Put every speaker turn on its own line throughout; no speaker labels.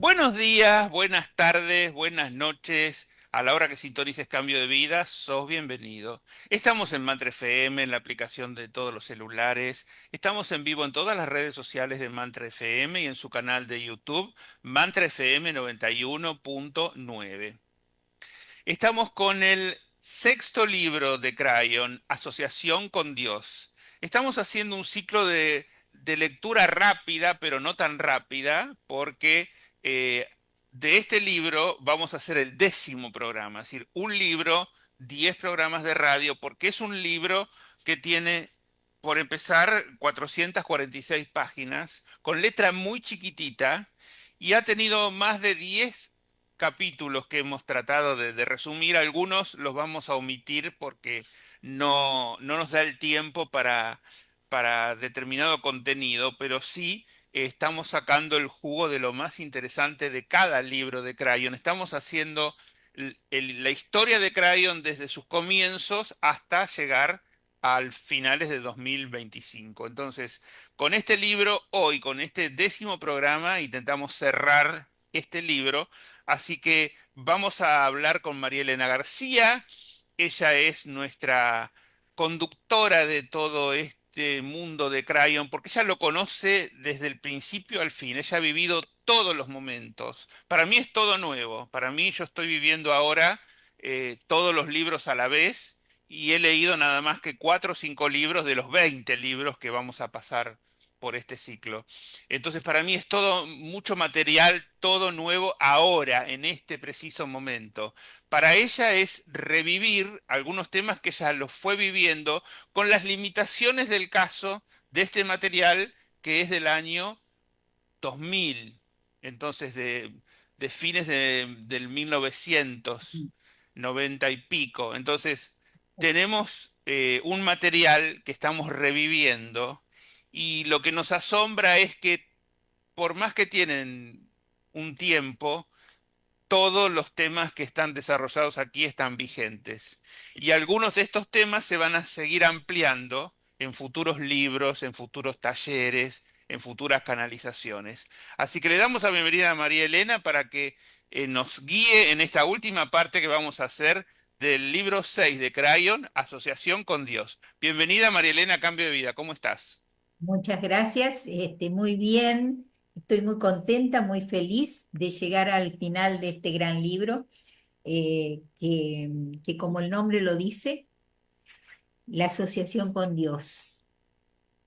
Buenos días, buenas tardes, buenas noches. A la hora que sintonices Cambio de Vida, sos bienvenido. Estamos en Mantra FM, en la aplicación de todos los celulares. Estamos en vivo en todas las redes sociales de Mantra FM y en su canal de YouTube, Mantra FM 91.9. Estamos con el sexto libro de Crayon, Asociación con Dios. Estamos haciendo un ciclo de lectura rápida, pero no tan rápida, porque eh, de este libro vamos a hacer el 10º programa, es decir, un libro, 10 programas de radio, porque es un libro que tiene, por empezar, 446 páginas, con letra muy chiquitita, y ha tenido más de 10 capítulos que hemos tratado de resumir. Algunos los vamos a omitir porque no nos da el tiempo para determinado contenido, pero sí estamos sacando el jugo de lo más interesante de cada libro de Crayon. Estamos haciendo la historia de Crayon desde sus comienzos hasta llegar al finales de 2025. Entonces, con este libro, hoy, con este 10º programa, intentamos cerrar este libro. Así que vamos a hablar con María Elena García. Ella es nuestra conductora de todo este mundo de Crayon, porque ella lo conoce desde el principio al fin. Ella ha vivido todos los momentos. Para mí es todo nuevo. Para mí yo estoy viviendo ahora todos los libros a la vez y he leído nada más que 4 o 5 libros de los 20 libros que vamos a pasar por este ciclo. Entonces, para mí es todo mucho material, todo nuevo ahora, en este preciso momento. Para ella es revivir algunos temas que ella los fue viviendo con las limitaciones del caso de este material que es del año 2000, entonces de fines del 1990 y pico. Entonces, tenemos un material que estamos reviviendo y lo que nos asombra es que por más que tienen un tiempo, todos los temas que están desarrollados aquí están vigentes. Y algunos de estos temas se van a seguir ampliando en futuros libros, en futuros talleres, en futuras canalizaciones. Así que le damos la bienvenida a María Elena para que nos guíe en esta última parte que vamos a hacer del libro 6 de Crayon, Asociación con Dios. Bienvenida María Elena a Cambio de Vida, ¿cómo estás?
Muchas gracias, muy bien, estoy muy contenta, muy feliz de llegar al final de este gran libro, que como el nombre lo dice, la asociación con Dios.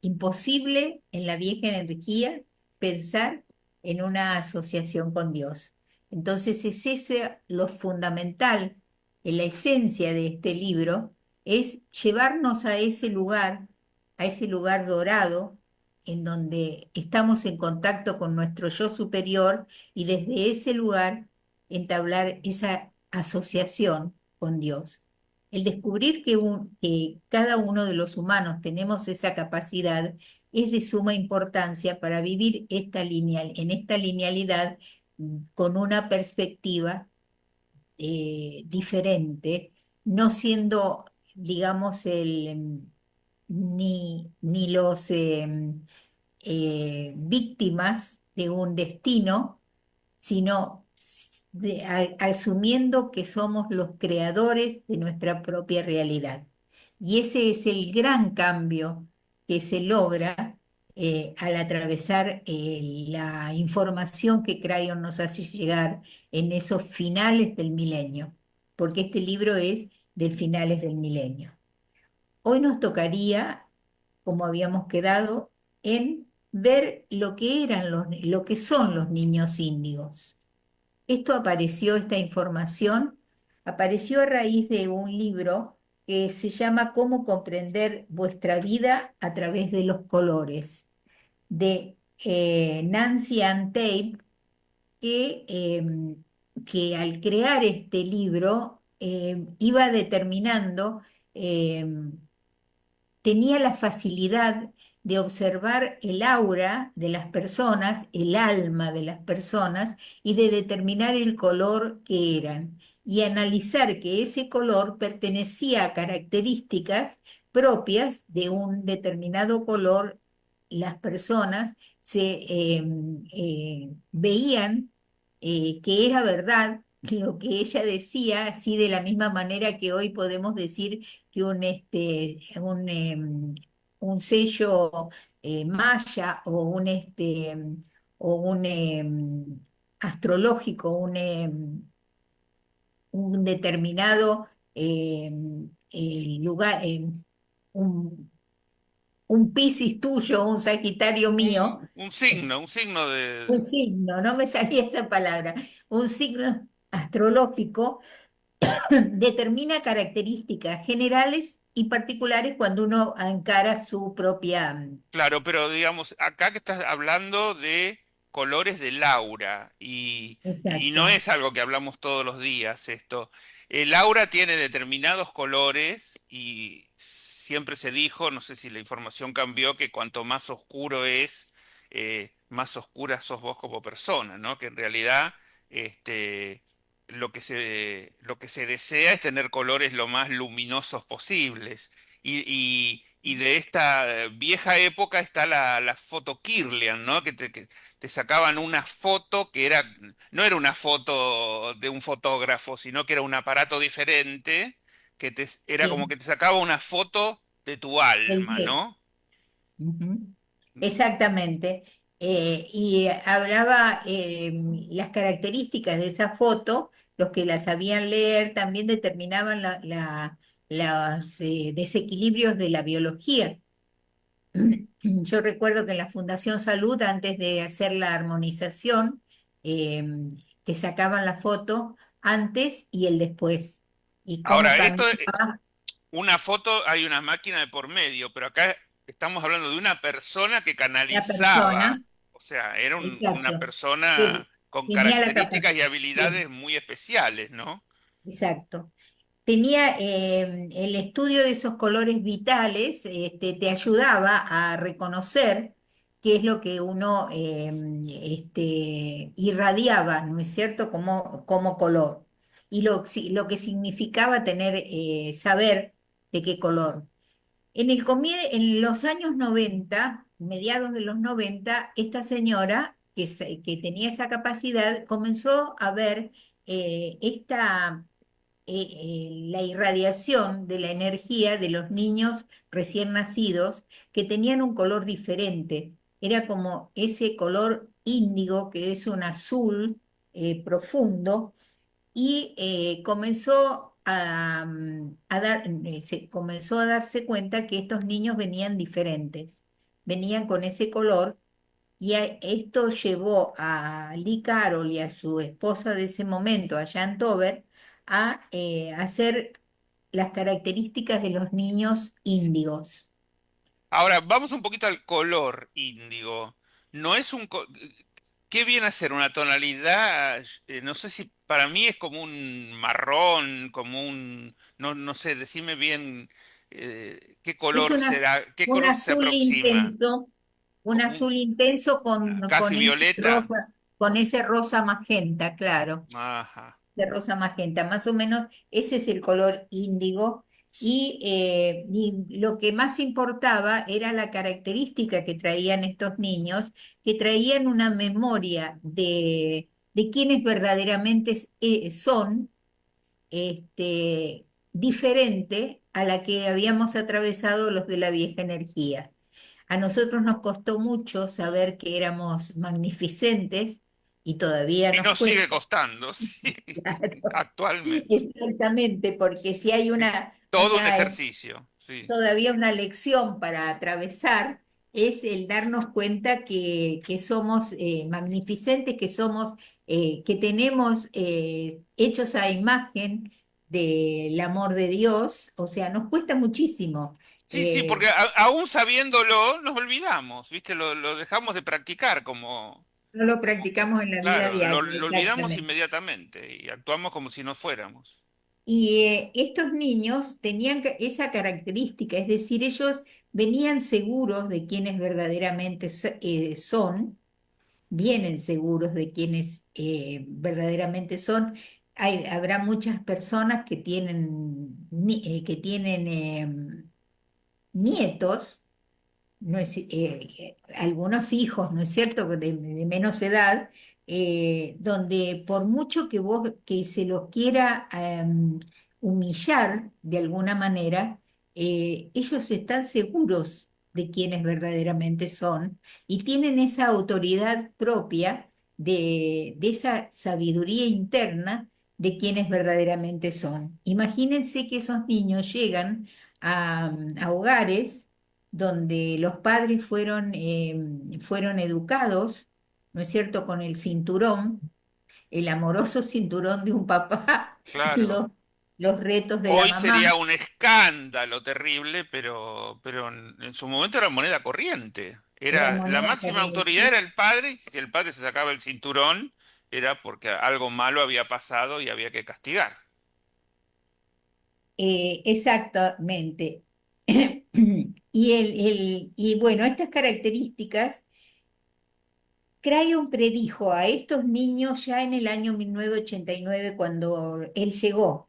Imposible en la vieja energía pensar en una asociación con Dios. Entonces es ese lo fundamental, en la esencia de este libro, es llevarnos a ese lugar dorado, en donde estamos en contacto con nuestro yo superior y desde ese lugar entablar esa asociación con Dios. El descubrir que cada uno de los humanos tenemos esa capacidad es de suma importancia para vivir en esta linealidad con una perspectiva diferente, no siendo, digamos, ni los víctimas de un destino, sino asumiendo que somos los creadores de nuestra propia realidad. Y ese es el gran cambio que se logra al atravesar la información que Crayon nos hace llegar en esos finales del milenio, porque este libro es del finales del milenio. Hoy nos tocaría, como habíamos quedado, en ver lo que son los niños índigos. Esta información apareció a raíz de un libro que se llama Cómo comprender vuestra vida a través de los colores, de Nancy Ann Tate, que al crear este libro iba determinando, tenía la facilidad de observar el aura de las personas, el alma de las personas y de determinar el color que eran y analizar que ese color pertenecía a características propias de un determinado color. Las personas se veían que era verdad lo que ella decía, así de la misma manera que hoy podemos decir que un sello maya o un astrológico, un determinado lugar, un, un Piscis tuyo, un Sagitario mío,
Un signo
un
de...
signo, no me salía esa palabra, un signo astrológico determina características generales y particulares cuando uno encara su propia...
Claro, pero digamos, acá que estás hablando de colores de Laura y no
Exacto,
es algo que hablamos todos los días esto. El aura tiene determinados colores y siempre se dijo, no sé si la información cambió, que cuanto más oscuro es, más oscura sos vos como persona, ¿no? Que en realidad este, lo que se desea es tener colores lo más luminosos posibles. Y de esta vieja época está la foto Kirlian, ¿no? Que te sacaban una foto que era, no era una foto de un fotógrafo, sino que era un aparato diferente, era como
sí,
que te sacaba una foto de tu
del
alma,
día.
¿no?
Ujú. Exactamente. Y hablaba las características de esa foto, los que la sabían leer también determinaban los desequilibrios de la biología. Yo recuerdo que en la Fundación Salud, antes de hacer la armonización, eh, te sacaban la foto antes y el después, y cómo
Ahora, esto,
cambiaba
una foto, hay una máquina de por medio, pero acá estamos hablando de una persona que
la
canalizaba,
persona.
o sea, era una
Exacto.
persona
Que
con
tenía la
características
capacidad.
y habilidades muy especiales, ¿no?
Exacto. Tenía el estudio de esos colores vitales, te ayudaba a reconocer qué es lo que uno irradiaba, ¿no es cierto?, como color. Y lo que significaba saber de qué color. En los años 90, mediados de los 90, esta señora que tenía esa capacidad comenzó a ver la irradiación de la energía de los niños recién nacidos que tenían un color diferente. Era como ese color índigo, que es un azul profundo, y comenzó a darse cuenta que estos niños venían diferentes, venían con ese color, y esto llevó a Lee Carroll y a su esposa de ese momento, a Jan Tober, a hacer las características de los niños índigos.
Ahora, vamos un poquito al color índigo. No es ¿Qué viene a ser? Una tonalidad, no sé si para mí es como un marrón, no, no sé, decime bien qué
Es
color será, qué
un
color se
azul
aproxima.
intenso, un
Como
azul intenso
casi violeta.
con ese rosa magenta, claro.
Ajá.
De rosa magenta, más o menos ese es el color índigo. Y lo que más importaba era la característica que traían estos niños, que traían una memoria de quienes verdaderamente son, diferente a la que habíamos atravesado los de la vieja energía. A nosotros nos costó mucho saber que éramos magnificentes y todavía
Y
nos
nos sigue
cuesta.
costando, sí,
Claro.
actualmente.
Exactamente, porque si hay
Sí. Todo un ejercicio, sí.
todavía una lección para atravesar, es el darnos cuenta que somos magnificentes, que tenemos hechos a imagen del amor de Dios, o sea, nos cuesta muchísimo.
Sí, sí, porque aún sabiéndolo nos olvidamos, ¿viste? Lo dejamos de practicar
No lo practicamos en la vida
claro,
diaria,
lo olvidamos
exactamente.
inmediatamente y actuamos como si no fuéramos.
Y estos niños tenían esa característica, es decir, ellos venían seguros de quienes verdaderamente son, vienen seguros de quienes verdaderamente son. Habrá muchas personas que tienen nietos, no es, algunos hijos, ¿no es cierto?, de menos edad, donde por mucho que vos que se los quiera humillar de alguna manera, ellos están seguros de quiénes verdaderamente son y tienen esa autoridad propia de esa sabiduría interna de quienes verdaderamente son. Imagínense que esos niños llegan a hogares donde los padres fueron educados, ¿no es cierto?, con el cinturón, el amoroso cinturón de un papá y
Claro.
los retos de la
Hoy
mamá.
sería un escándalo terrible, pero en su momento era moneda corriente.
Era
Era, la
moneda
máxima autoridad
corriente.
era el padre, y si el padre se sacaba el cinturón, era porque algo malo había pasado y había que castigar.
Exactamente. Y bueno, estas características, Crayon predijo a estos niños ya en el año 1989 cuando él llegó.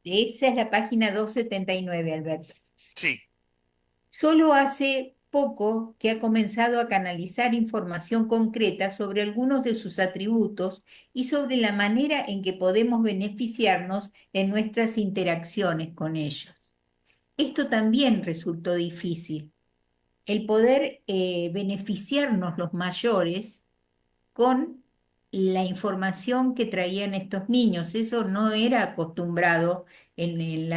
Esa es la página 279, Alberto.
Sí.
Solo hace poco que ha comenzado a canalizar información concreta sobre algunos de sus atributos y sobre la manera en que podemos beneficiarnos en nuestras interacciones con ellos. Esto también resultó difícil, el poder beneficiarnos los mayores con la información que traían estos niños. Eso no era acostumbrado en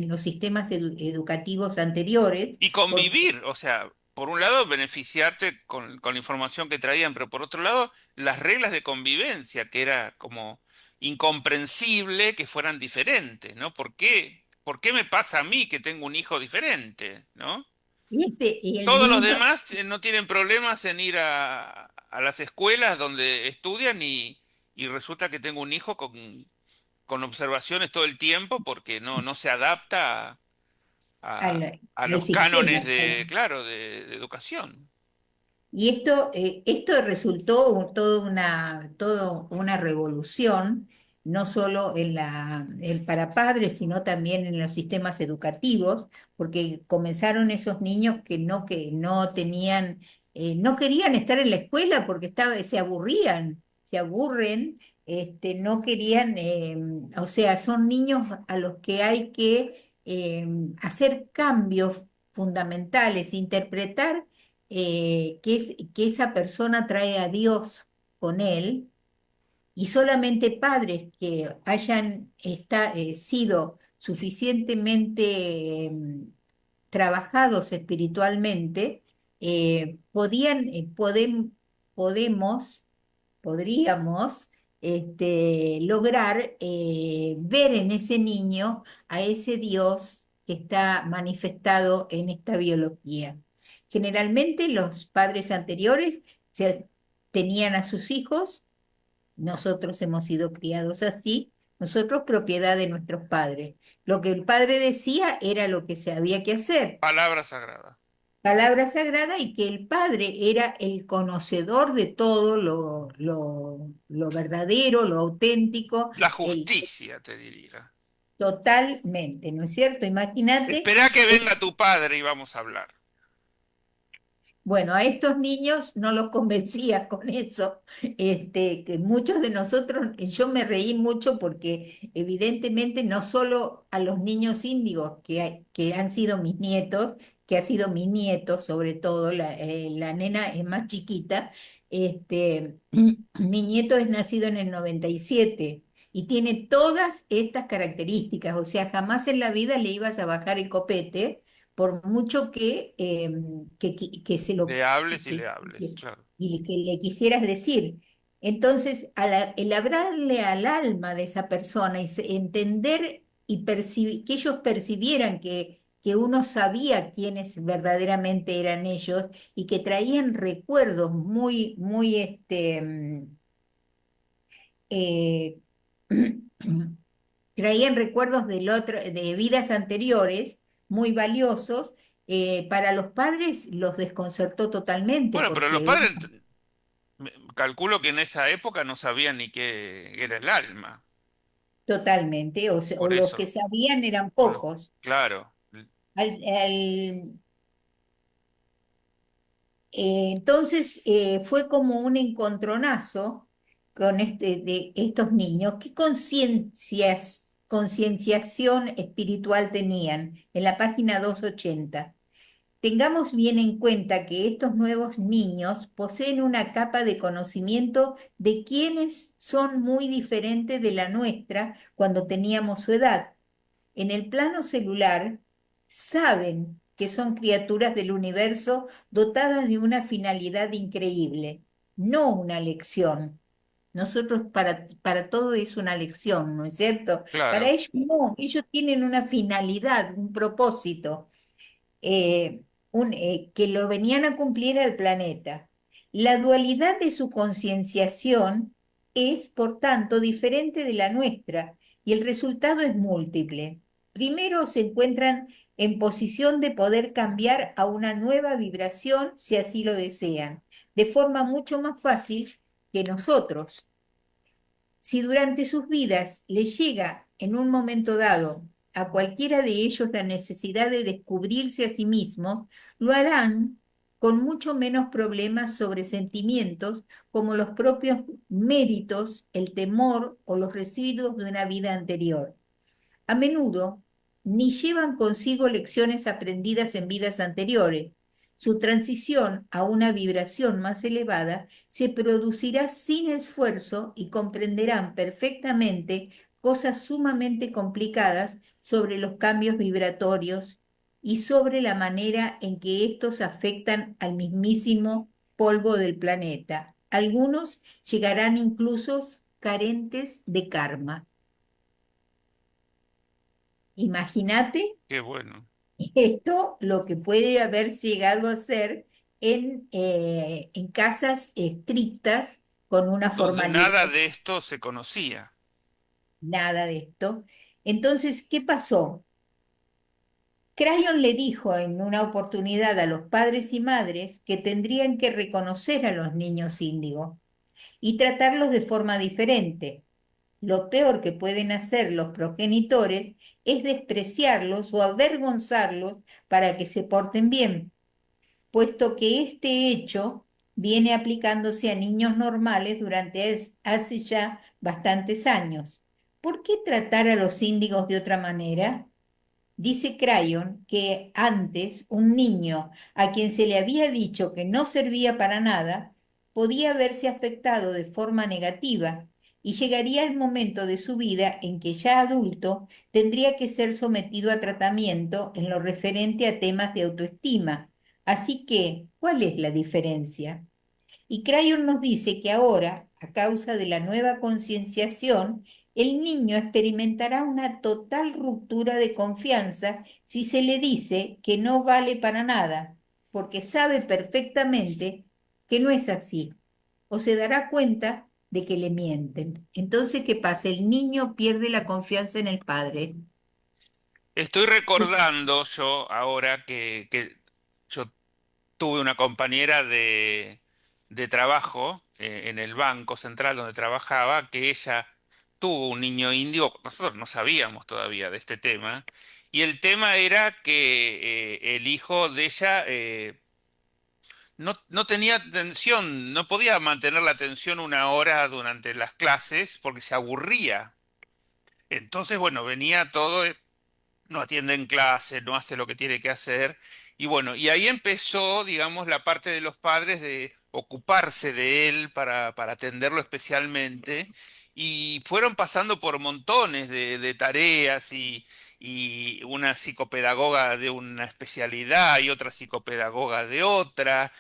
los sistemas educativos anteriores.
Y convivir, o sea, por un lado beneficiarte con la información que traían, pero por otro lado las reglas de convivencia, que era como incomprensible que fueran diferentes, ¿no? ¿Por qué me pasa a mí que tengo un hijo diferente, ¿no?
Y el
Todos los
niño,
demás no tienen problemas en ir a las escuelas donde estudian y resulta que tengo un hijo con observaciones todo el tiempo porque no se adapta a
al
los cánones
sistema.
de, claro, de educación.
Y esto resultó toda una revolución, no solo para padres, sino también en los sistemas educativos, porque comenzaron esos niños que no tenían, no querían estar en la escuela porque se aburren, no querían, o sea, son niños a los que hay que hacer cambios fundamentales, interpretar que esa persona trae a Dios con él y solamente padres que hayan sido suficientemente trabajados espiritualmente, podían, podemos, podríamos lograr ver en ese niño a ese Dios que está manifestado en esta biología. Generalmente los padres anteriores tenían a sus hijos, nosotros hemos sido criados así, nosotros propiedad de nuestros padres. Lo que el padre decía era lo que se había que hacer,
Palabra sagrada.
palabra sagrada, y que el padre era el conocedor de todo lo verdadero, lo auténtico,
La
el
justicia, te diría.
totalmente, ¿no es cierto? Imagínate.
Espera que venga tu padre y vamos a hablar.
Bueno, a estos niños no los convencía con eso. Que muchos de nosotros, yo me reí mucho porque evidentemente no solo a los niños índigos que han sido mis nietos, que ha sido mi nieto sobre todo, la nena es más chiquita, mi nieto es nacido en el 97 y tiene todas estas características, o sea, jamás en la vida le ibas a bajar el copete por mucho que se
Le hables y le hables,
que-
claro.
y que le quisieras decir. Entonces, el hablarle al alma de esa persona y entender y que ellos percibieran que uno sabía quiénes verdaderamente eran ellos y que traían recuerdos muy, eh, traían recuerdos de vidas anteriores muy valiosos. Para los padres los desconcertó totalmente
Bueno, pero los
porque
padres, calculo que en esa época no sabían ni qué era el alma.
totalmente, o
Por
los
eso,
que sabían eran
o lo-
pocos.
claro.
Al- al- Entonces fue como un encontronazo con de estos niños. ¿Qué concienciación espiritual tenían? En la página 280. Tengamos bien en cuenta que estos nuevos niños poseen una capa de conocimiento de quienes son muy diferentes de la nuestra cuando teníamos su edad. En el plano celular, saben que son criaturas del universo dotadas de una finalidad increíble, no una lección. Nosotros para todo es una lección, ¿no es cierto? Para
Claro.
ellos no, ellos tienen una finalidad, un propósito eh, que lo venían a cumplir al planeta. La dualidad de su concienciación es, por tanto, diferente de la nuestra y el resultado es múltiple. Primero, se encuentran en posición de poder cambiar a una nueva vibración si así lo desean, de forma mucho más fácil que nosotros. Si durante sus vidas les llega en un momento dado a cualquiera de ellos la necesidad de descubrirse a sí mismos, lo harán con mucho menos problemas sobre sentimientos como los propios méritos, el temor o los residuos de una vida anterior. A menudo ni llevan consigo lecciones aprendidas en vidas anteriores. Su transición a una vibración más elevada se producirá sin esfuerzo y comprenderán perfectamente cosas sumamente complicadas sobre los cambios vibratorios y sobre la manera en que estos afectan al mismísimo polvo del planeta. Algunos llegarán incluso carentes de karma. Imagínate
Qué bueno.
esto, lo que puede haber llegado a ser en casas estrictas, con una
Donde
formalidad,
nada de esto se conocía.
nada de esto. Entonces, ¿qué pasó? Crayon le dijo en una oportunidad a los padres y madres que tendrían que reconocer a los niños índigo y tratarlos de forma diferente. Lo peor que pueden hacer los progenitores es despreciarlos o avergonzarlos para que se porten bien, puesto que este hecho viene aplicándose a niños normales durante hace ya bastantes años. ¿Por qué tratar a los índigos de otra manera? Dice Crayon que antes un niño a quien se le había dicho que no servía para nada podía verse afectado de forma negativa y llegaría el momento de su vida en que ya adulto tendría que ser sometido a tratamiento en lo referente a temas de autoestima. Así que, ¿cuál es la diferencia? Y Crayon nos dice que ahora, a causa de la nueva concienciación, el niño experimentará una total ruptura de confianza si se le dice que no vale para nada, porque sabe perfectamente que no es así, o se dará cuenta de que le mienten. Entonces, ¿qué pasa? El niño pierde la confianza en el padre.
Estoy recordando yo ahora que yo tuve una compañera de trabajo en el Banco Central donde trabajaba, que ella tuvo un niño indio, nosotros no sabíamos todavía de este tema, y el tema era que el hijo de ella no tenía atención, no podía mantener la atención una hora durante las clases porque se aburría. Entonces, bueno, venía todo no atiende en clase, no hace lo que tiene que hacer. Y bueno, y ahí empezó, digamos, la parte de los padres de ocuparse de él para atenderlo especialmente. Y fueron pasando por montones de tareas y una psicopedagoga de una especialidad y otra psicopedagoga de otra,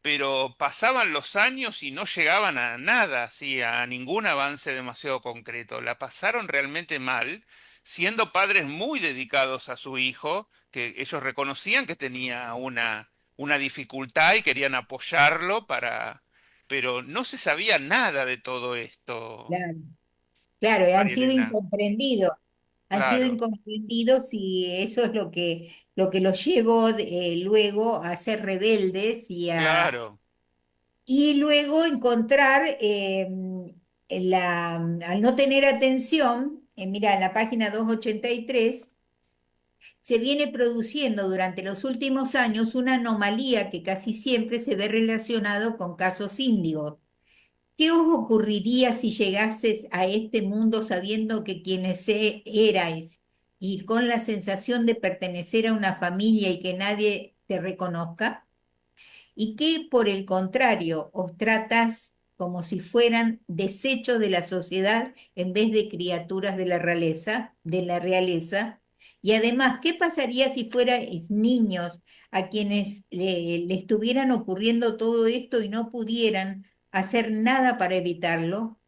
pero pasaban los años y no llegaban a nada, así, a ningún avance demasiado concreto. La pasaron realmente mal, siendo padres muy dedicados a su hijo, que ellos reconocían que tenía una dificultad y querían apoyarlo pero no se sabía nada de todo esto,
Claro, claro, han
María
sido
Elena.
incomprendidos. Han sido
Claro,
incomprendidos y eso es lo que los llevó luego a ser rebeldes
claro.
y luego encontrar, al no tener atención, mira, en la página 283 se viene produciendo durante los últimos años una anomalía que casi siempre se ve relacionado con casos índigos. ¿Qué os ocurriría si llegases a este mundo sabiendo que quienes erais y con la sensación de pertenecer a una familia y que nadie te reconozca? ¿Y que por el contrario os tratas como si fueran desechos de la sociedad en vez de criaturas de la realeza? Y además, ¿qué pasaría si fuerais niños a quienes le estuvieran ocurriendo todo esto y no pudieran hacer nada para evitarlo?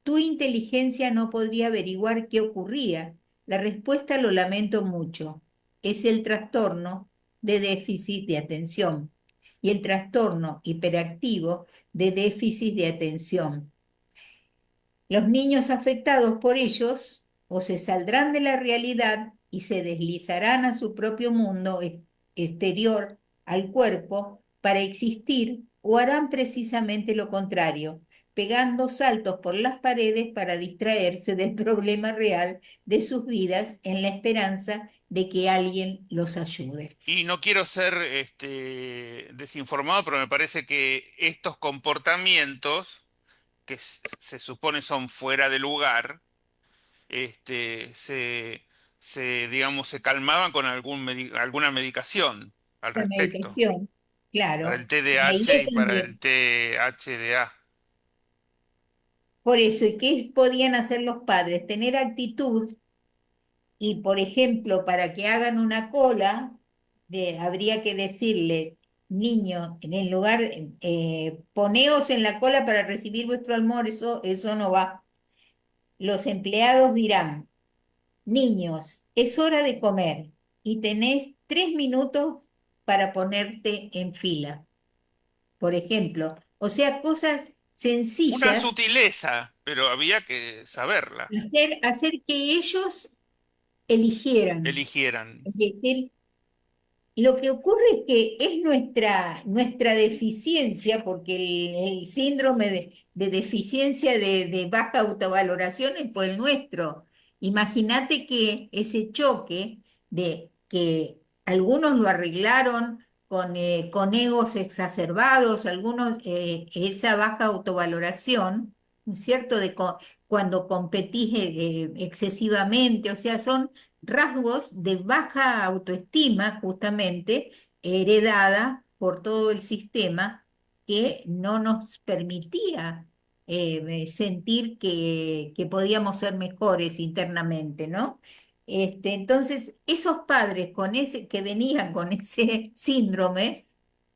Tu inteligencia no podría averiguar qué ocurría. La respuesta, lo lamento mucho, es el trastorno de déficit de atención y el trastorno hiperactivo de déficit de atención. Los niños afectados por ellos o se saldrán de la realidad y se deslizarán a su propio mundo exterior al cuerpo para existir, o harán precisamente lo contrario, pegando saltos por las paredes para distraerse del problema real de sus vidas en la esperanza de que alguien los ayude.
Y no quiero ser desinformado, pero me parece que estos comportamientos, que se supone son fuera de lugar, este, se, digamos, se calmaban con alguna medicación al
La
respecto,
medicación,
para el
claro, ahí
TDAH
es
y para el
donde.
THDA.
Por eso, ¿y qué podían hacer los padres? Tener actitud y, por ejemplo, para que hagan una cola, habría que decirles, niños, en el lugar, poneos en la cola para recibir vuestro almuerzo, eso no va. Los empleados dirán, niños, es hora de comer y tenés 3 minutos para ponerte en fila, por ejemplo. O sea, cosas
Una
sencillas,
sutileza, pero había que saberla,
hacer que ellos eligieran.
eligieran.
Es decir, lo que ocurre es que es nuestra deficiencia, porque el síndrome de deficiencia de baja autovaloración fue el nuestro. Imagínate que ese choque de que algunos lo arreglaron con egos exacerbados, algunos esa baja autovaloración, ¿no es cierto? Cuando competís excesivamente, o sea, son rasgos de baja autoestima, justamente, heredada por todo el sistema que no nos permitía sentir que podíamos ser mejores internamente, ¿no? Entonces, esos padres que venían con ese síndrome,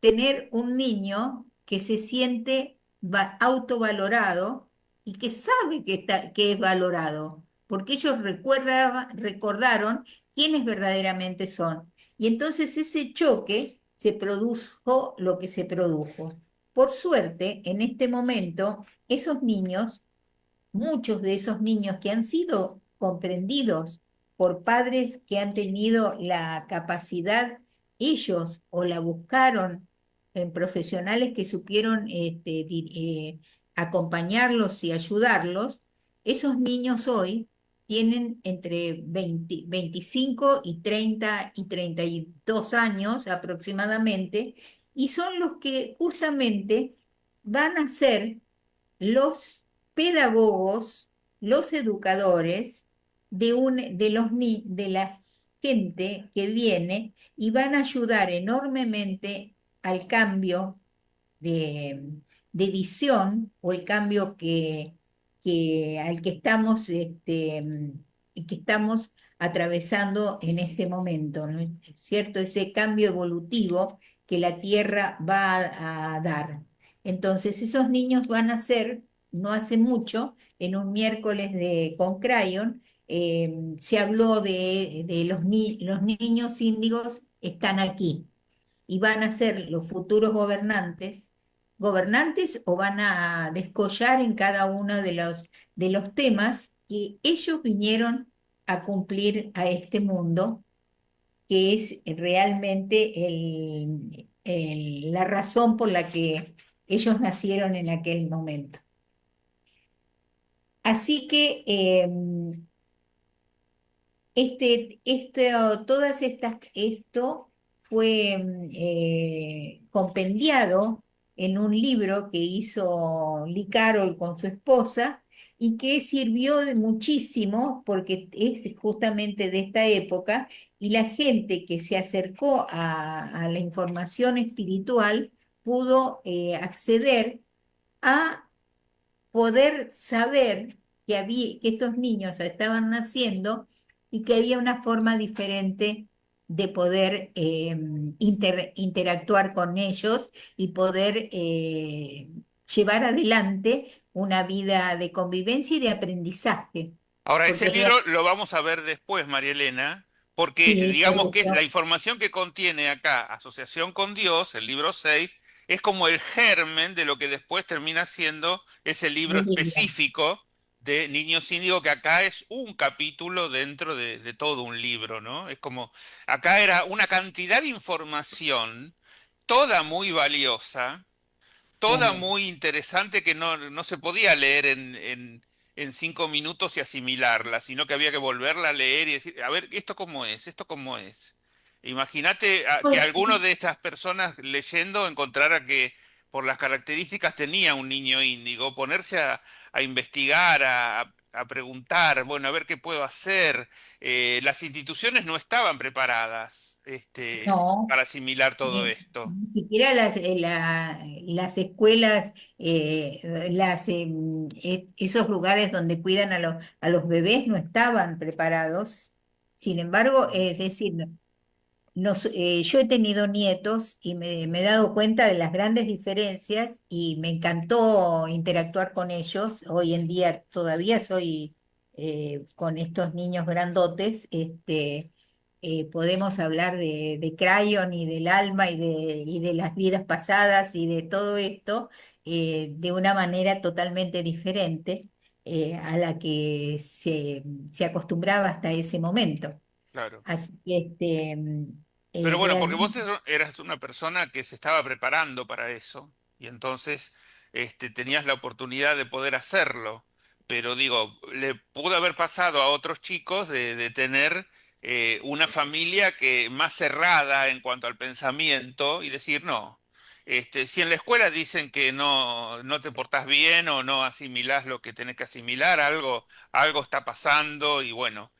tener un niño que se siente autovalorado y que sabe que es valorado porque ellos recordaron quiénes verdaderamente son. Y entonces ese choque se produjo lo que se produjo. Por suerte, en este momento, esos niños, muchos de esos niños que han sido comprendidos por padres que han tenido la capacidad, ellos o la buscaron en profesionales que supieron acompañarlos y ayudarlos, esos niños hoy tienen entre 20 25 y 30 y 32 años aproximadamente, y son los que justamente van a ser los pedagogos, los educadores de la gente que viene y van a ayudar enormemente al cambio de, de visión o el cambio al que estamos atravesando en este momento, ¿no es cierto? Ese cambio evolutivo que la Tierra va a dar. Entonces, esos niños van a ser, no hace mucho, en un miércoles con Crayon, se habló de los niños índigos están aquí y van a ser los futuros gobernantes o van a descollar en cada uno de los temas que ellos vinieron a cumplir a este mundo, que es realmente la razón por la que ellos nacieron en aquel momento. Así que Esto fue compendiado en un libro que hizo Lee Carroll con su esposa y que sirvió de muchísimo porque es justamente de esta época y la gente que se acercó a la información espiritual pudo acceder a poder saber que estos niños estaban naciendo y que había una forma diferente de poder interactuar con ellos y poder llevar adelante una vida de convivencia y de aprendizaje.
Ahora, ese
Porque
libro lo vamos a ver después, María Elena, porque
sí, por
digamos que la
eso,
información que contiene acá, Asociación con Dios, el libro 6, es como el germen de lo que después termina siendo ese libro
el libro.
específico de Niños Índigo, que acá es un capítulo dentro de todo un libro, ¿no? Es como, acá era una cantidad de información, toda muy valiosa, toda
Claro.
muy interesante que no se podía leer en 5 minutos y asimilarla, sino que había que volverla a leer y decir, a ver, ¿esto cómo es? ¿Esto cómo es? Imagínate que
Bueno,
alguno de estas personas leyendo encontrara que por las características tenía un niño índigo, ponerse a investigar, a preguntar, bueno, a ver qué puedo hacer. Las instituciones no estaban preparadas,
no.
para asimilar todo esto.
Ni siquiera las escuelas, esos lugares donde cuidan a los bebés no estaban preparados. Sin embargo, es decir, yo he tenido nietos y me he dado cuenta de las grandes diferencias y me encantó interactuar con ellos. Hoy en día todavía soy con estos niños grandotes. Podemos hablar de Crayon y del alma y de las vidas pasadas y de todo esto de una manera totalmente diferente a la que se acostumbraba hasta ese momento.
Claro.
Así que
Pero bueno, porque vos
realmente
eras una persona que se estaba preparando para eso y entonces tenías la oportunidad de poder hacerlo. Pero digo, le pudo haber pasado a otros chicos de tener una familia que más cerrada en cuanto al pensamiento y decir, no, si en la escuela dicen que no te portás bien o no asimilás lo que tenés que asimilar, algo está pasando y bueno,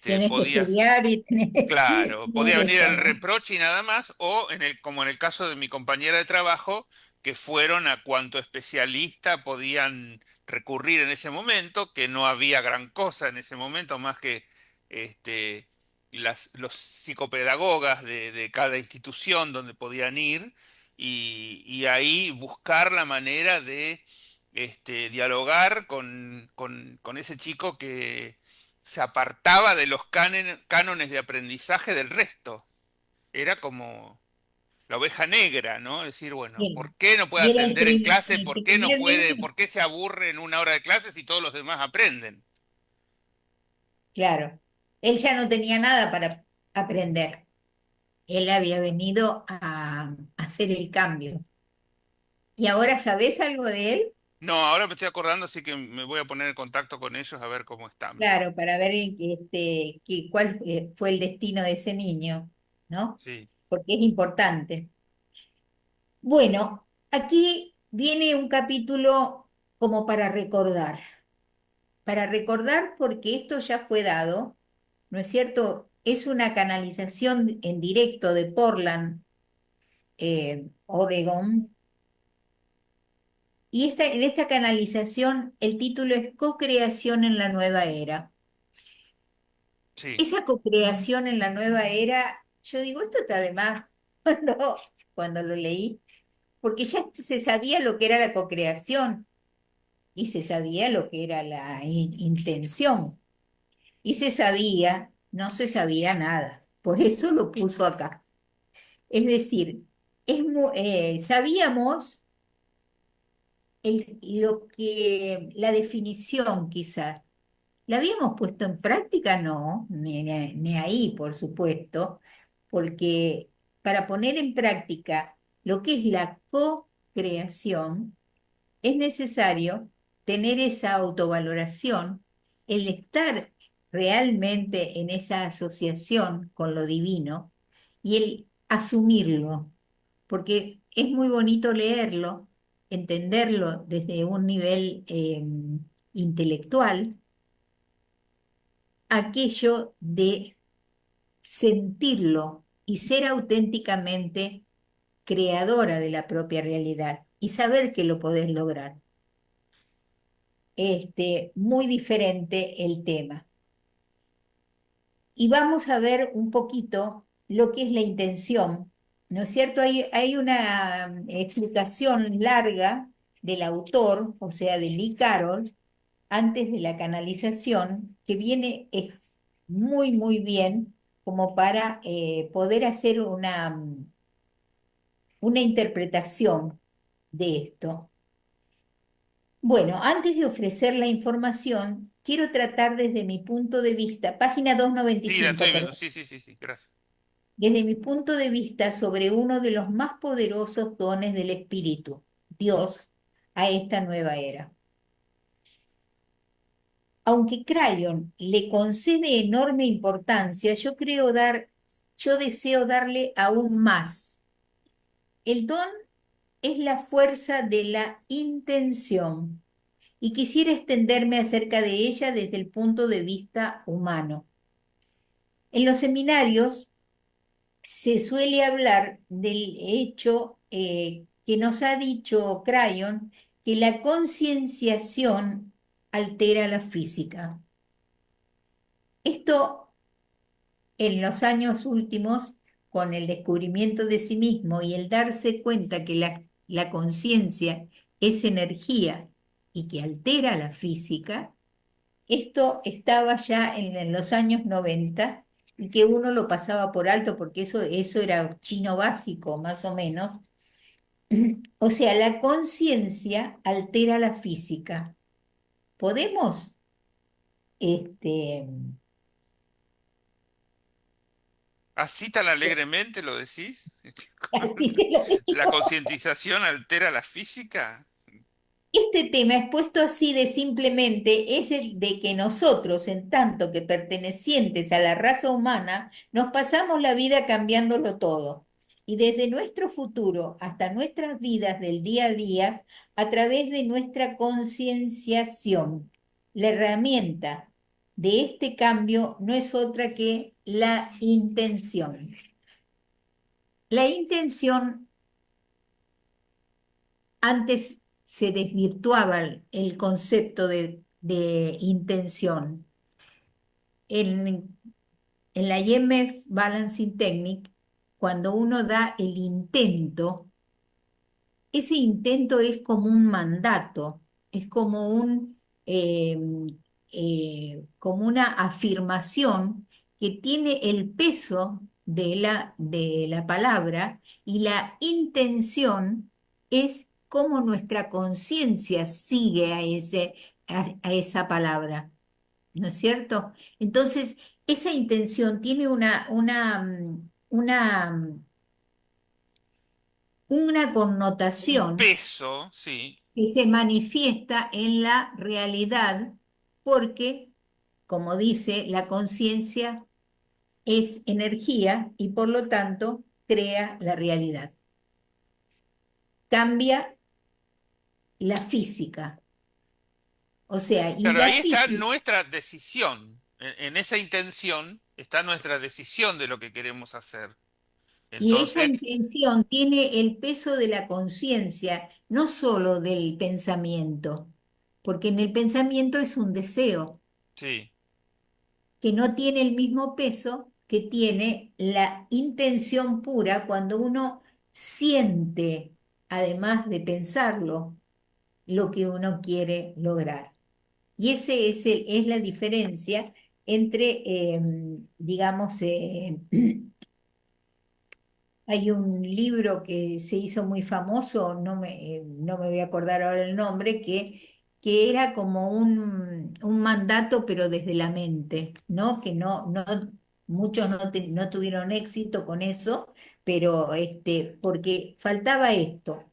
tenés que
podías.
estudiar y tenés,
Claro, podía
tenés
venir
eso,
el
¿no?
reproche y nada más, o como en el caso de mi compañera de trabajo, que fueron a cuanto especialista podían recurrir en ese momento, que no había gran cosa en ese momento más que este, los psicopedagogas de cada institución donde podían ir, y ahí buscar la manera de dialogar con ese chico que se apartaba de los cánones de aprendizaje del resto. Era como la oveja negra, ¿no? Es decir, bueno,
Bien.
¿por qué no puede
Y era
atender en clase?
el
¿Por qué no
primer
puede?
niño,
¿Por qué se aburre en una hora de clase si todos los demás aprenden?
claro. Él ya no tenía nada para aprender. Él había venido a hacer el cambio. ¿Y ahora sabés algo de él?
No, ahora me estoy acordando, así que me voy a poner en contacto con ellos a ver cómo están.
Claro, para ver cuál fue el destino de ese niño, ¿no?
Sí,
Porque es importante. Bueno, aquí viene un capítulo como para recordar porque esto ya fue dado, ¿no es cierto? Es una canalización en directo de Portland, Oregon, y en esta canalización el título es Co-creación en la nueva era.
sí.
Esa co-creación en la nueva era, yo digo, esto está de más cuando, cuando lo leí, porque ya se sabía lo que era la co-creación y se sabía lo que era la intención. Y se sabía, no se sabía nada. Por eso lo puso acá. Es decir, sabíamos la definición quizás. ¿La habíamos puesto en práctica? No, ni ahí, por supuesto, porque para poner en práctica lo que es la co-creación, es necesario tener esa autovaloración, el estar realmente en esa asociación con lo divino y el asumirlo, porque es muy bonito leerlo, entenderlo desde un nivel intelectual, aquello de sentirlo y ser auténticamente creadora de la propia realidad y saber que lo podés lograr. Muy diferente el tema. Y vamos a ver un poquito lo que es la intención, ¿no es cierto? Hay una explicación larga del autor, o sea, de Lee Carroll, antes de la canalización, que viene muy, muy bien como para poder hacer una interpretación de esto. Bueno, antes de ofrecer la información, quiero tratar desde mi punto de vista, página
Sí, la
295,
estoy viendo.
perdón,
Sí, sí, sí, sí, gracias.
desde mi punto de vista sobre uno de los más poderosos dones del Espíritu, Dios, a esta nueva era. Aunque Crayon le concede enorme importancia, yo deseo darle aún más. El don es la fuerza de la intención y quisiera extenderme acerca de ella desde el punto de vista humano. En los seminarios se suele hablar del hecho que nos ha dicho Crayon, que la concienciación altera la física. Esto en los años últimos, con el descubrimiento de sí mismo y el darse cuenta que la conciencia es energía y que altera la física, esto estaba ya en los años 90 y que uno lo pasaba por alto porque eso era chino básico, más o menos. O sea, la conciencia altera la física. ¿Podemos este,
¿Así tan alegremente lo decís?
así te lo
¿La
digo?
concientización altera la física?
Este tema expuesto así de simplemente es el de que nosotros, en tanto que pertenecientes a la raza humana, nos pasamos la vida cambiándolo todo. Y desde nuestro futuro hasta nuestras vidas del día a día, a través de nuestra concienciación. La herramienta de este cambio no es otra que la intención. La intención antes se desvirtuaba el concepto de intención. En la IMF Balancing Technique, cuando uno da el intento, ese intento es como un mandato, es como una afirmación que tiene el peso de la palabra y la intención es cómo nuestra conciencia sigue a esa palabra, ¿no es cierto? Entonces, esa intención tiene una
Un
connotación
peso, sí.
que se manifiesta en la realidad porque, como dice, la conciencia es energía y por lo tanto crea la realidad. Cambia la física. O sea, y
Claro,
la
ahí está
física,
nuestra decisión. En esa intención está nuestra decisión de lo que queremos hacer.
y esa
Entonces,
intención tiene el peso de la conciencia, no solo del pensamiento, porque en el pensamiento es un deseo
sí.
que no tiene el mismo peso que tiene la intención pura cuando uno siente, además de pensarlo, lo que uno quiere lograr. Y ese es la diferencia entre, digamos, hay un libro que se hizo muy famoso, no me voy a acordar ahora el nombre, que era como un mandato, pero desde la mente, ¿no? Que muchos no tuvieron éxito con eso, pero porque faltaba esto.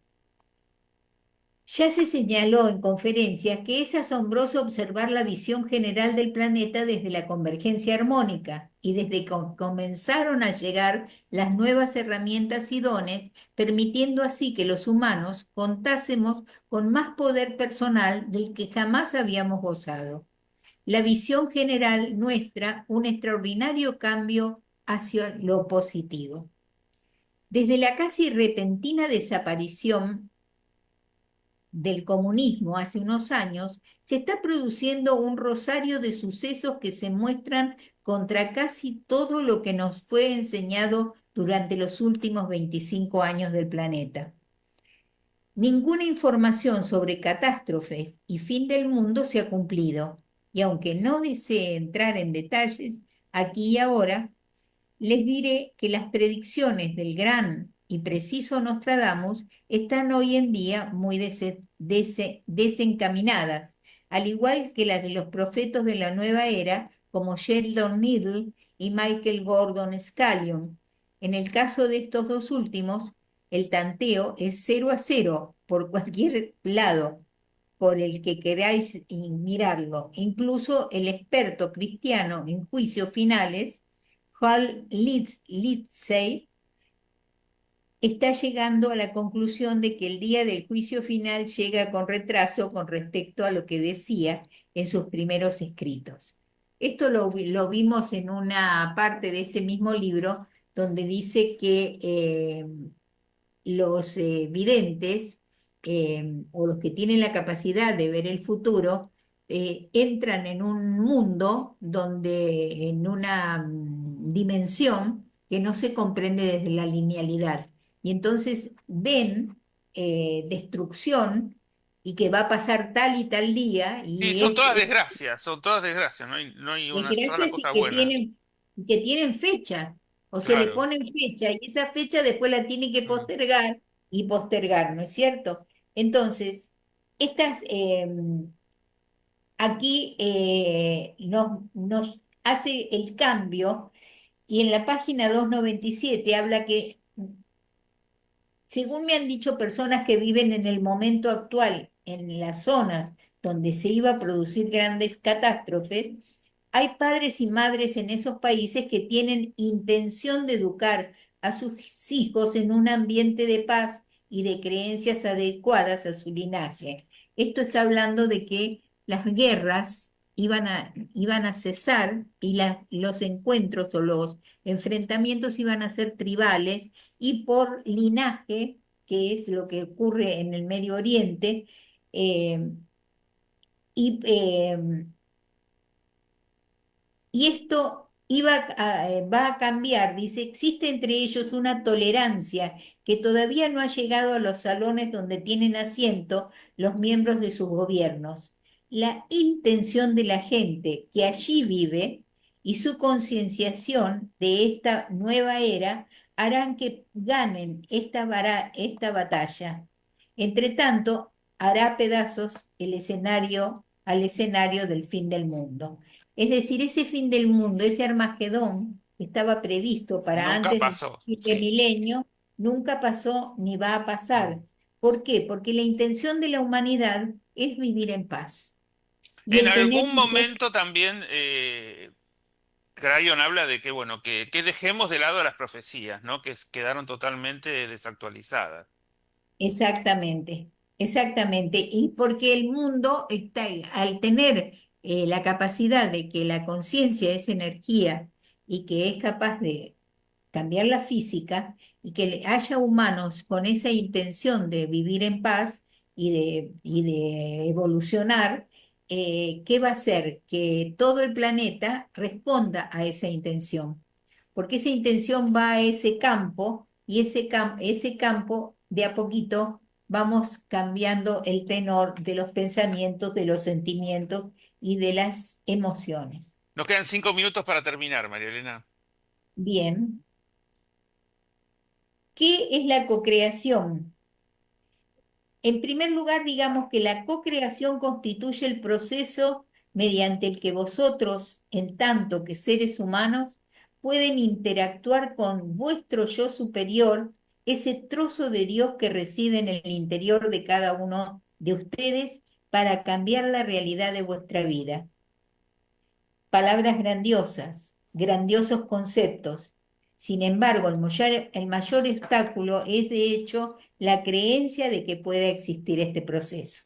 Ya se señaló en conferencias que es asombroso observar la visión general del planeta desde la convergencia armónica y desde que comenzaron a llegar las nuevas herramientas y dones, permitiendo así que los humanos contásemos con más poder personal del que jamás habíamos gozado. La visión general muestra un extraordinario cambio hacia lo positivo. Desde la casi repentina desaparición del comunismo hace unos años, se está produciendo un rosario de sucesos que se muestran contra casi todo lo que nos fue enseñado durante los últimos 25 años del planeta. Ninguna información sobre catástrofes y fin del mundo se ha cumplido, y aunque no desee entrar en detalles, aquí y ahora les diré que las predicciones del gran y preciso Nostradamus están hoy en día muy desencaminadas, al igual que las de los profetas de la nueva era como Sheldon Needle y Michael Gordon Scallion. En el caso de estos dos últimos, el tanteo es 0-0 por cualquier lado por el que queráis mirarlo. Incluso el experto cristiano en juicios finales, Hal Lindsey, está llegando a la conclusión de que el día del juicio final llega con retraso con respecto a lo que decía en sus primeros escritos. Esto lo vimos en una parte de este mismo libro donde dice que los videntes o los que tienen la capacidad de ver el futuro entran en un mundo donde, en una dimensión que no se comprende desde la linealidad. Y entonces ven destrucción y que va a pasar tal y tal día,
Sí,
y es
son todas desgracias, no hay una sola
desgracias y
cosa buena.
que tienen fecha, o se le
Claro.
ponen fecha, y esa fecha después la tiene que
Mm.
postergar y postergar, ¿no es cierto? Entonces, estas, aquí nos hace el cambio, y en la página 297 habla que según me han dicho personas que viven en el momento actual, en las zonas donde se iba a producir grandes catástrofes, hay padres y madres en esos países que tienen intención de educar a sus hijos en un ambiente de paz y de creencias adecuadas a su linaje. Esto está hablando de que las guerras iban a cesar y los encuentros o los enfrentamientos iban a ser tribales y por linaje, que es lo que ocurre en el Medio Oriente, eh, y, eh, y esto va a cambiar. Dice, existe entre ellos una tolerancia que todavía no ha llegado a los salones donde tienen asiento los miembros de sus gobiernos. La intención de la gente que allí vive y su concienciación de esta nueva era harán que ganen esta batalla. Entre tanto, hará pedazos el escenario al escenario del fin del mundo. Es decir, ese fin del mundo, ese Armagedón que estaba previsto para
Nunca
antes del
pasó,
siguiente
sí.
milenio, nunca pasó ni va a
Mm.
pasar. ¿Por qué? Porque la intención de la humanidad es vivir en paz. Y
En
el tener
algún
hijos,
momento también Crayon habla de que, bueno, que dejemos de lado las profecías, ¿no? Quedaron totalmente desactualizadas.
exactamente, exactamente. Y porque el mundo está, al tener la capacidad de que la conciencia es energía y que es capaz de cambiar la física y que haya humanos con esa intención de vivir en paz y de evolucionar, ¿qué va a hacer? Que todo el planeta responda a esa intención, porque esa intención va a ese campo y ese campo de a poquito vamos cambiando el tenor de los pensamientos, de los sentimientos y de las emociones.
Nos quedan 5 minutos para terminar, María Elena.
Bien, ¿qué es la cocreación? En primer lugar, digamos que la cocreación constituye el proceso mediante el que vosotros, en tanto que seres humanos, pueden interactuar con vuestro yo superior, ese trozo de Dios que reside en el interior de cada uno de ustedes para cambiar la realidad de vuestra vida. Palabras grandiosas, grandiosos conceptos. Sin embargo, el mayor obstáculo es de hecho la creencia de que pueda existir este proceso.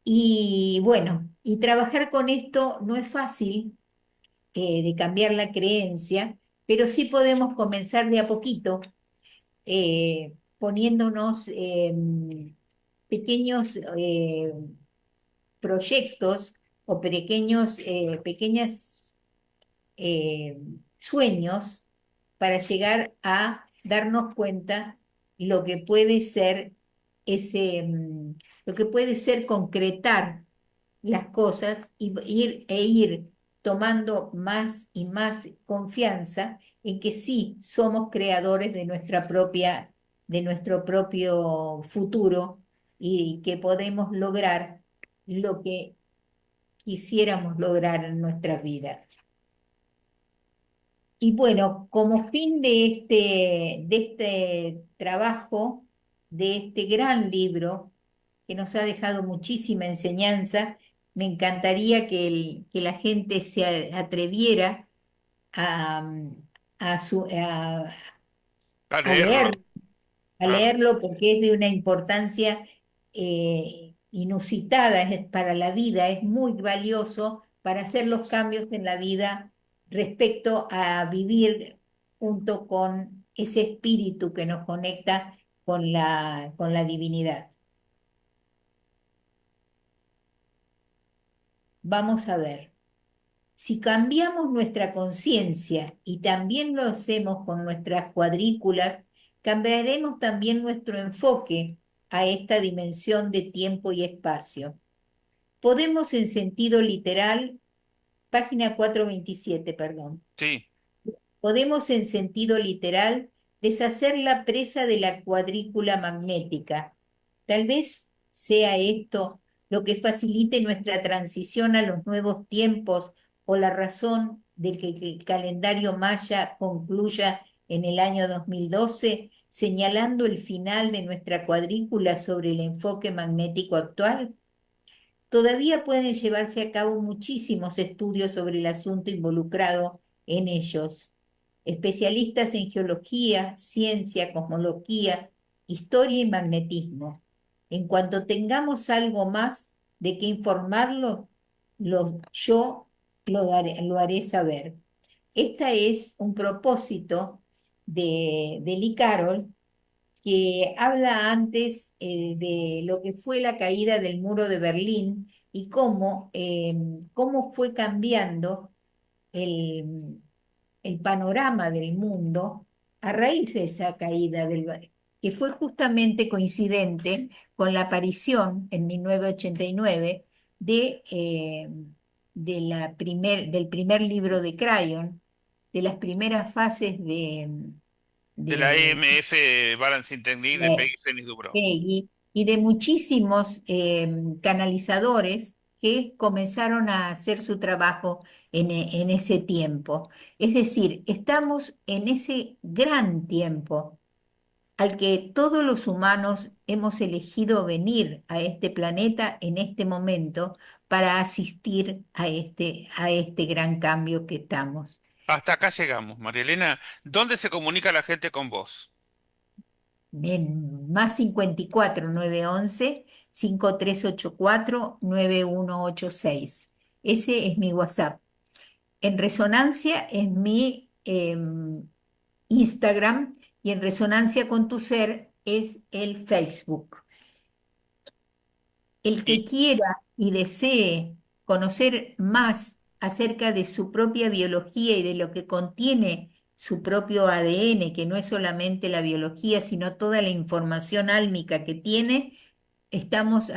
Y bueno, y trabajar con esto no es fácil, de cambiar la creencia, pero sí podemos comenzar de a poquito, poniéndonos pequeños proyectos o pequeñas eh, sueños para llegar a darnos cuenta lo que puede ser lo que puede ser concretar las cosas y ir tomando más y más confianza en que sí somos creadores de nuestro propio futuro y que podemos lograr lo que quisiéramos lograr en nuestra vida. Y bueno, como fin de este trabajo, de este gran libro que nos ha dejado muchísima enseñanza, me encantaría que la gente se atreviera a, a, su- a-
A
a
leerlo,
leer, a
claro.
leerlo porque es de una importancia inusitada para la vida, es muy valioso para hacer los cambios en la vida respecto a vivir junto con ese espíritu que nos conecta con la divinidad. Vamos a ver. Si cambiamos nuestra conciencia y también lo hacemos con nuestras cuadrículas, cambiaremos también nuestro enfoque a esta dimensión de tiempo y espacio. Podemos en sentido literal, página 427, perdón.
Sí.
Podemos en sentido literal deshacer la presa de la cuadrícula magnética. Tal vez sea esto lo que facilite nuestra transición a los nuevos tiempos o la razón de que el calendario maya concluya en el año 2012, señalando el final de nuestra cuadrícula sobre el enfoque magnético actual. Todavía pueden llevarse a cabo muchísimos estudios sobre el asunto involucrado en ellos. Especialistas en geología, ciencia, cosmología, historia y magnetismo. En cuanto tengamos algo más de qué informarlo, yo lo haré saber. Este es un propósito de Lee Carroll, que habla antes de lo que fue la caída del muro de Berlín y cómo fue cambiando el, el panorama del mundo a raíz de esa caída que fue justamente coincidente con la aparición en 1989 del primer libro de Crayon, de las primeras fases
De la
de,
EMF Balancing Technique de
de
Peggy Phoenix Dubrow.
y de muchísimos canalizadores que comenzaron a hacer su trabajo en ese tiempo. Es decir, estamos en ese gran tiempo al que todos los humanos hemos elegido venir a este planeta en este momento para asistir a este gran cambio que estamos.
Hasta acá llegamos, María Elena. ¿Dónde se comunica la gente con vos?
En más 54 911 5384 9186. Ese es mi WhatsApp. En Resonancia es mi Instagram y en Resonancia con tu ser es el Facebook. El que
Y
quiera y desee conocer más acerca de su propia biología y de lo que contiene su propio ADN, que no es solamente la biología, sino toda la información álmica que tiene, estamos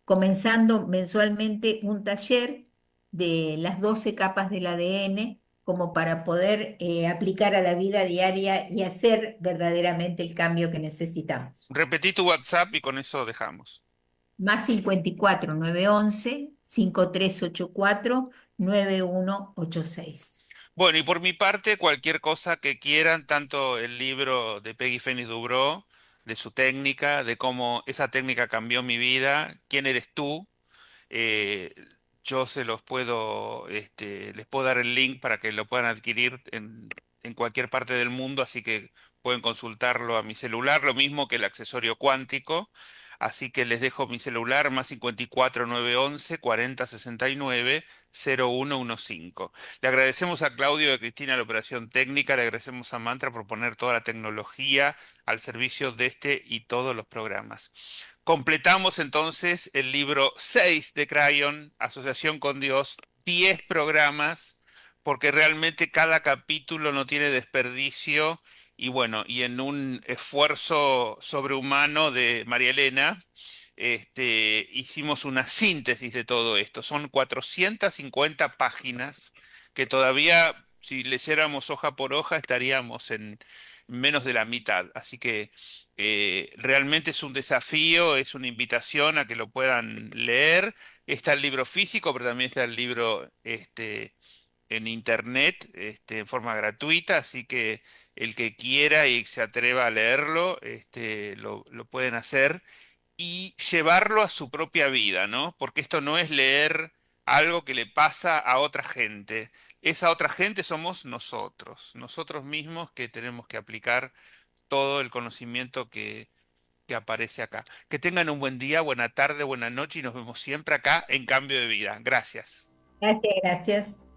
comenzando mensualmente un taller de las 12 capas del ADN como para poder aplicar a la vida diaria y hacer verdaderamente el cambio que necesitamos.
repetí tu WhatsApp y con eso dejamos.
Más 54 911 5384 9186.
Bueno, y por mi parte, cualquier cosa que quieran, tanto el libro de Peggy Phoenix Dubrow, de su técnica, de cómo esa técnica cambió mi vida, quién eres tú. eh, yo se los puedo, les puedo dar el link para que lo puedan adquirir en cualquier parte del mundo, así que pueden consultarlo a mi celular, lo mismo que el accesorio cuántico. Así que les dejo mi celular más 54 911 40 69 0115. Le agradecemos a Claudio y a Cristina la operación técnica, le agradecemos a Mantra por poner toda la tecnología al servicio de este y todos los programas. Completamos entonces el libro 6 de Crayon, Asociación con Dios, 10 programas, porque realmente cada capítulo no tiene desperdicio y bueno, y en un esfuerzo sobrehumano de María Elena, hicimos una síntesis de todo esto. Son 450 páginas que todavía, si leyéramos hoja por hoja, estaríamos en menos de la mitad. Así que realmente es un desafío, es una invitación a que lo puedan leer. Está el libro físico, pero también está el libro en internet, en forma gratuita, así que el que quiera y se atreva a leerlo, lo pueden hacer y llevarlo a su propia vida, ¿no? Porque esto no es leer algo que le pasa a otra gente. Esa otra gente somos nosotros, nosotros mismos que tenemos que aplicar todo el conocimiento que aparece acá. Que tengan un buen día, buena tarde, buena noche y nos vemos siempre acá en Cambio de Vida. Gracias.
Gracias, gracias.